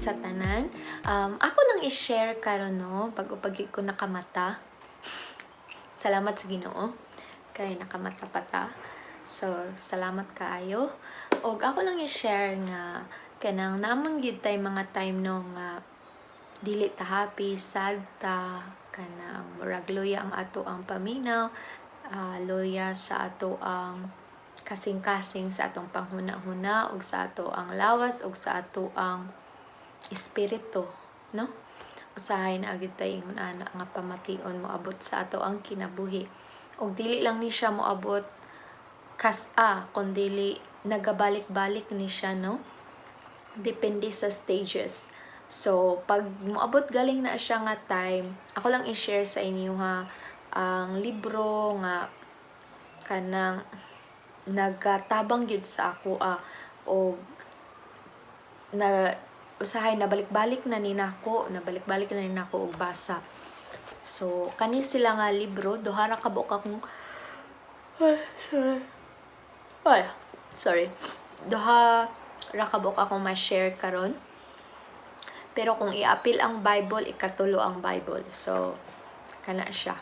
sa tanan. Ako lang i-share karon no, pag-upagi ko nakamata. Salamat sa Ginoo kay nakamata pa ta. So, salamat kaayo. Og ako lang i-share nga kanang namang gid tay mga time no nga dili ta happy, sad ta, kanang murag loya ang ato ang paminaw, loya sa ato ang kasing-kasing sa atong panghuna-huna ug sa ato ang lawas ug sa ato ang espiritu, no? Usahay na agad tayo ingon ana nga pamation mo abot sa ato ang kinabuhi. Og dili lang ni siya moabot kundi nagabalik-balik ni siya, no? Depende sa stages. So, pag moabot galing na siya nga time, ako lang i-share sa inyo ha, ang libro nga kanang nagkatabang gyud sa ako o usahay nabalik-balik na ni nako og basa. So kani sila nga libro duha ra ka buok akong sorry. Duha ra ka buok akong ma-share karon. Pero kung i-apil ang Bible, ikatulo ang Bible. So kana siya.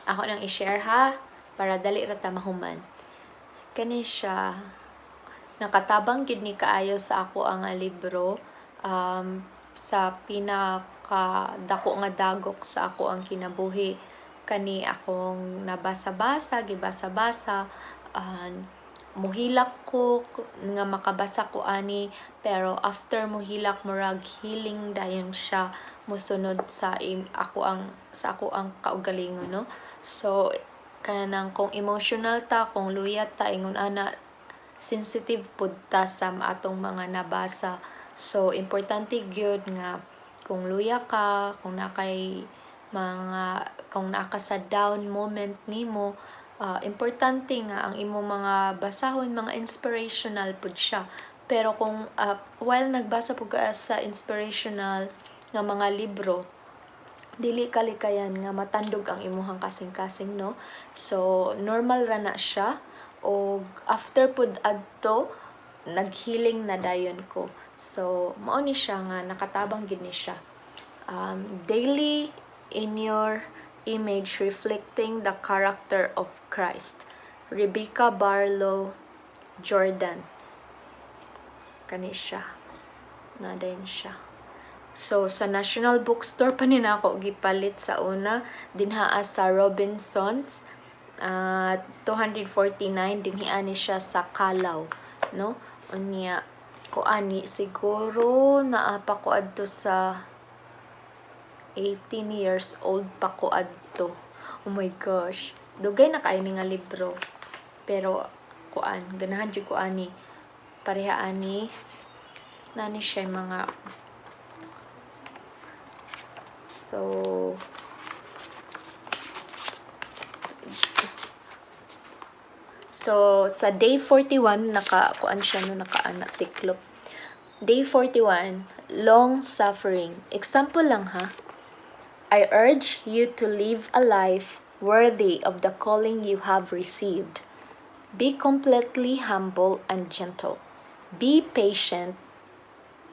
Ako lang i-share ha para dali ra ta mahuman. Kani siya nakatabang gid ni kaayo sa ako ang libro sa pinaka dako nga dagok sa ako ang kinabuhi. Kani akong nabasa-basa, gibasa-basa, muhilak ko nga makabasa ko ani, pero after muhilak murag healing dayon siya musunod sa ako ang kaugalingon, no? So kanang kung emotional ta, kung luyat ta, ingon ana sensitive pud ta sa atong mga nabasa. So importante gyud nga kung luya ka, kung naka sa down moment nimo, importante nga ang imo mga basahon mga inspirational pud siya. Pero kung while nagbasa pud ka sa inspirational nga mga libro, dili kalikayan nga matandog ang imuhang kasing-kasing, no? So normal ra na siya, o after pud adto naghealing na dayon ko. So mao ni siya nga nakatabang gid ni siya. Daily in your image reflecting the character of Christ. Rebecca Barlow Jordan. Kani siya. Na din siya. So, sa National Bookstore pa ni ako gipalit sa una, dinhaa sa Robinsons, 249, dinhian ni siya sa Kalaw, no? Unya, ko ani, siguro naapa ko adto sa 18 years old pa ko adto. Oh my gosh. Dugay na kayo nga libro. Pero, kuan, ganahan dyan ko ani. Pareha ani, nani siya mga So sa day 41 nakakuan siya no, nakaanak tiklop. Day 41, long suffering. Example lang ha. I urge you to live a life worthy of the calling you have received. Be completely humble and gentle. Be patient,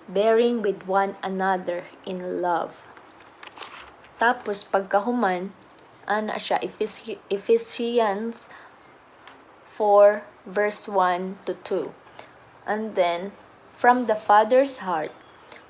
bearing with one another in love. Tapos pagkahuman, ana siya Ephesians 4 verse 1 to 2. And then from the Father's heart,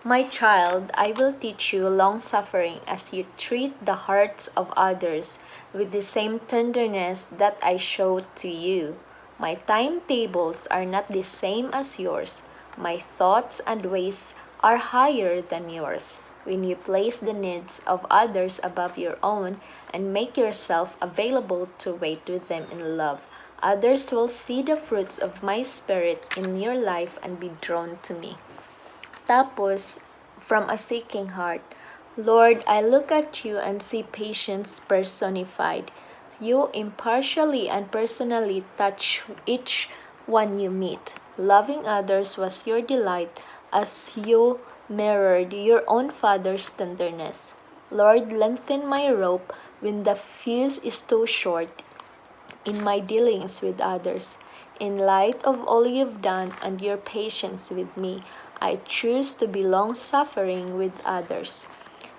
my child, I will teach you long suffering as you treat the hearts of others with the same tenderness that I show to you. My timetables are not the same as yours. My thoughts and ways are higher than yours. When you place the needs of others above your own and make yourself available to wait with them in love, others will see the fruits of my Spirit in your life and be drawn to me. Tapos, from a seeking heart, Lord, I look at you and see patience personified. You impartially and personally touch each one you meet. Loving others was your delight as you mirrored your own Father's tenderness. Lord, lengthen my rope when the fuse is too short in my dealings with others. In light of all you've done and your patience with me, I choose to be long-suffering with others.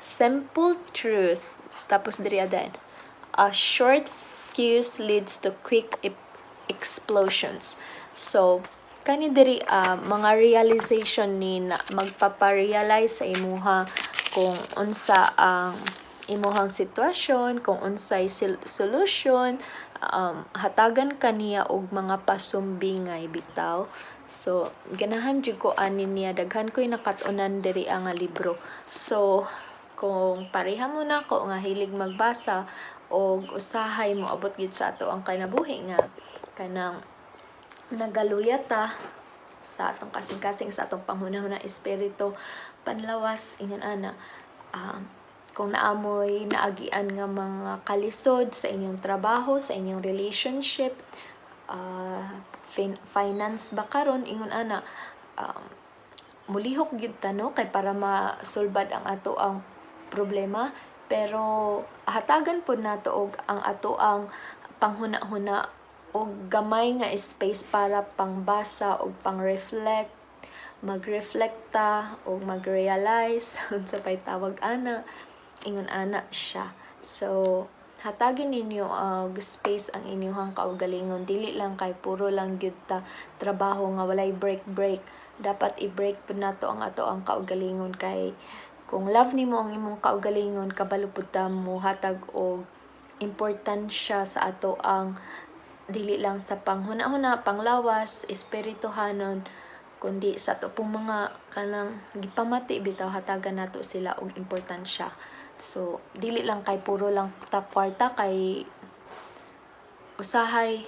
Simple truth. Tapos diri again. A short fuse leads to quick explosions. So, kani diri mga realization ni na magpaparealize sa imuha kung unsa ang imuhang sitwasyon, kung unsay solution, hatagan kaniya og mga pasumbingay bitaw. So, ganahan jud ko ani niya, daghan ko'y nakatunan diri ang libro. So, kung pareha mo na ko nga hilig magbasa og usahay mo abot gid sa ato ang kinabuhi nga kanang nagaluyata sa atong kasing-kasing sa atong panghunahunang espiritu panlawas ingon ana, kung naamoy naagian nga mga kalisod sa inyong trabaho, sa inyong relationship, finance ba karon ingon ana, mulihok gyud ta no kay para masulbad ang ato ang problema, pero hatagan pod nato og ang ato ang panghuna-huna og gamay nga space para pangbasa og pang-reflect, magreflecta o magrealize unsa pay tawag ana, ingon ana siya. So hatagin ninyo space ang inyong kaugalingon, dili lang kay puro lang gyud ta trabaho nga walay break. Dapat i-break pud nato ang ato ang kaugalingon, kay kung love nimo ang imong kaugalingon, kabalo pud ta mo hatag og importansya sa ato ang dili lang sa panghuna-huna, panglawas, espirituhanon, kundi sa ato pong mga kanang gipamati bitaw, hatagan nato sila og importansya. So dili lang kay puro lang ta kwarta, kay usahay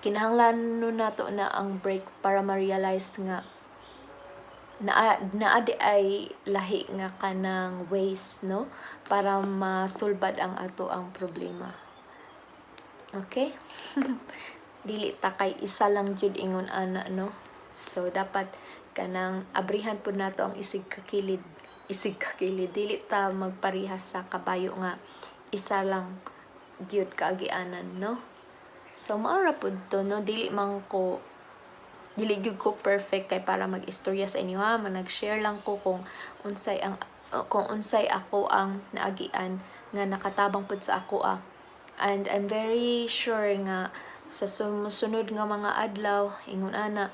kinahanglan nato na ang break para ma-realize nga naa ay lahi nga kanang ways no para masulbad ang ato ang problema. Okay? Dili ta kay isa lang jud ingon ana no. So dapat kanang abrihan pud nato ang isig kakilid, dili ta magparihas sa kabayo nga isa lang gyud kaagianan no. So maara pud to no, dili gyud ko perfect kay para mag-istorya sa inyo ha, nag-share lang ko kung unsay ako ang naagian nga nakatabang pud sa ako and I'm very sure nga sa sumusunod nga mga adlaw ingon ana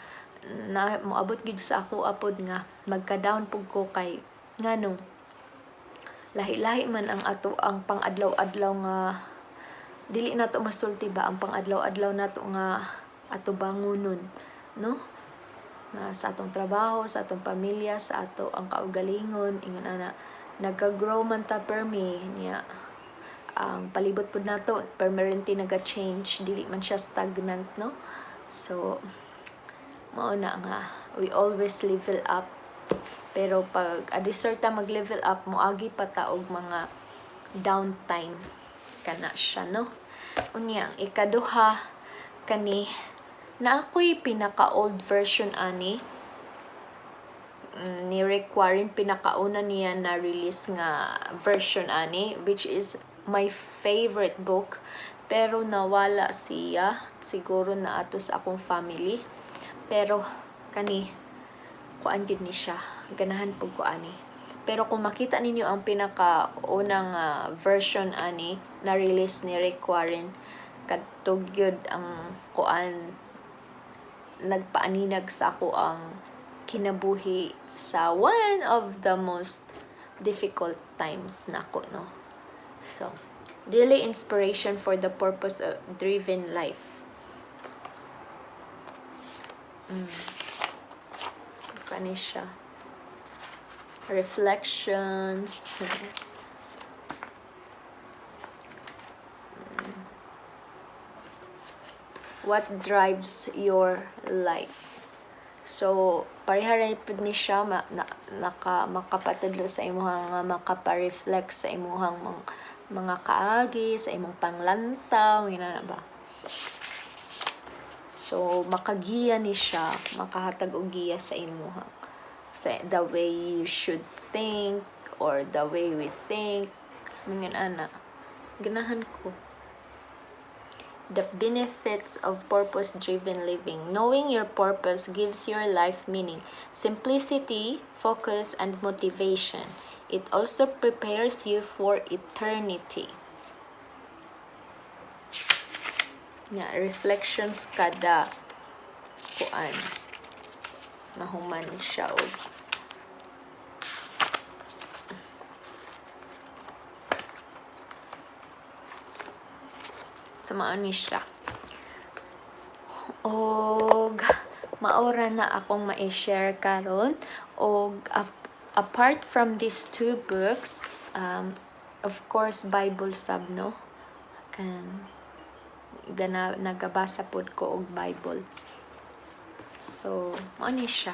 na moabot gid sa ako apod nga magka-down pud ko, kay ngano lahi-lahi man ang ato ang pang-adlaw-adlaw nga dili nato masulti ba ang pang-adlaw-adlaw nato nga ato bangunon no, na sa atong trabaho, sa atong pamilya, sa ato ang kaugalingon ingon ana nagagrow man ta permi niya, ang palibot pud nato permanently naga-change, dili man siya stagnant no. So mao na nga we always level up, pero pag adisort ta mag-level up moagi pa ta og mga downtime kana siya no. Unya ang ikaduha kani na ako'y pinaka-old version ani ni Rick Warren, pinakauna niya na release nga version ani, which is my favorite book, pero nawala siya siguro na ato sa akong family, pero kani kuan gid ni siya, ganahan pug ko ani. Pero kung makita ninyo ang pinakaunang version ani na release ni Rick Warren, kadtog gyud ang kuan nagpaaninag sa ako ang kinabuhi sa one of the most difficult times nako no. So daily inspiration for the purpose of driven life. Kani siya. Reflections. What drives your life? So pareha pud ni siya makapatudlo sa imong nga makapa-reflect sa imong mga kaagi, sa imong panglantaw, ina na ba? So makagiya ni siya, makahatag og giya sa imong sa the way you should think or the way we think. Mingan ana, ganahan ko. The benefits of purpose-driven living. Knowing your purpose gives your life meaning, simplicity, focus, and motivation. It also prepares you for eternity. Reflections kada kuan. Nahuman siya og sumaan ni siya. Og maura na akong ma-share karon og apart from these two books, of course Bible sab no, kan nagabasa pod ko og Bible. So mao ni siya.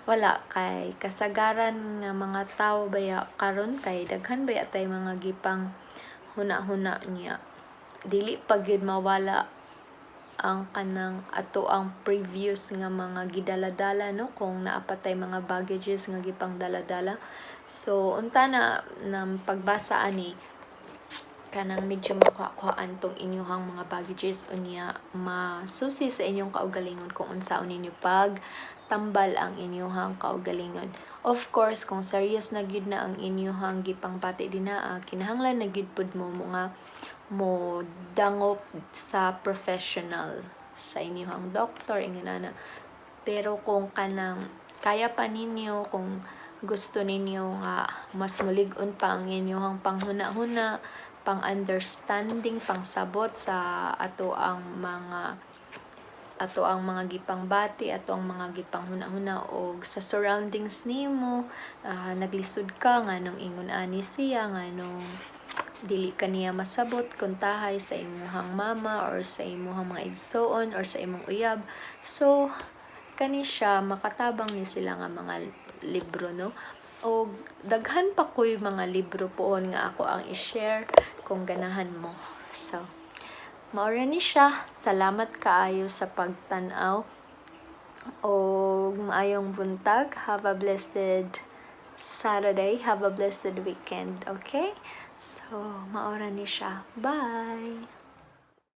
Wala kay kasagaran nga mga tao baya karon kay daghan baya tay mga gipang huna-huna niya. Dili pa gyud mawala ang kanang ato ang previous nga mga gidaladala no, kung naapatay mga baggages nga gipang daladala. So unta na ng pagbasa ani kanang medyo makuhaan tong inyong mga baggages unya masusi sa inyong kaugalingon kung unsaon ninyo pag tambal ang inyong kaugalingon. Of course, kung serious na gyud na ang inyong gipangpati dinaa, kinahanglan na gyud pud mo mga mo dangop sa professional, sa inyong doktor inganana. Pero kung kanang kaya pa ninyo, kung gusto ninyo nga mas mulig-on pa ang inyong panghuna-huna, pang understanding, pang sabot sa ato ang mga gipangbati, ato ang mga gipanghuna-huna og sa surroundings nimo, naglisod ka nganong ingon ani siya, nganong dili kaniya masabot kung tahay sa imuhang mama or sa imuhang mga igsoon or sa imong uyab. So kani siya makatabang ni sila nga mga libro no. O daghan pa ko'y mga libro poon nga ako ang i-share kung ganahan mo. So maura ni siya. Salamat kaayo sa pagtan-aw o maayong buntag. Have a blessed Saturday. Have a blessed weekend. Okay? So maura ni siya. Bye!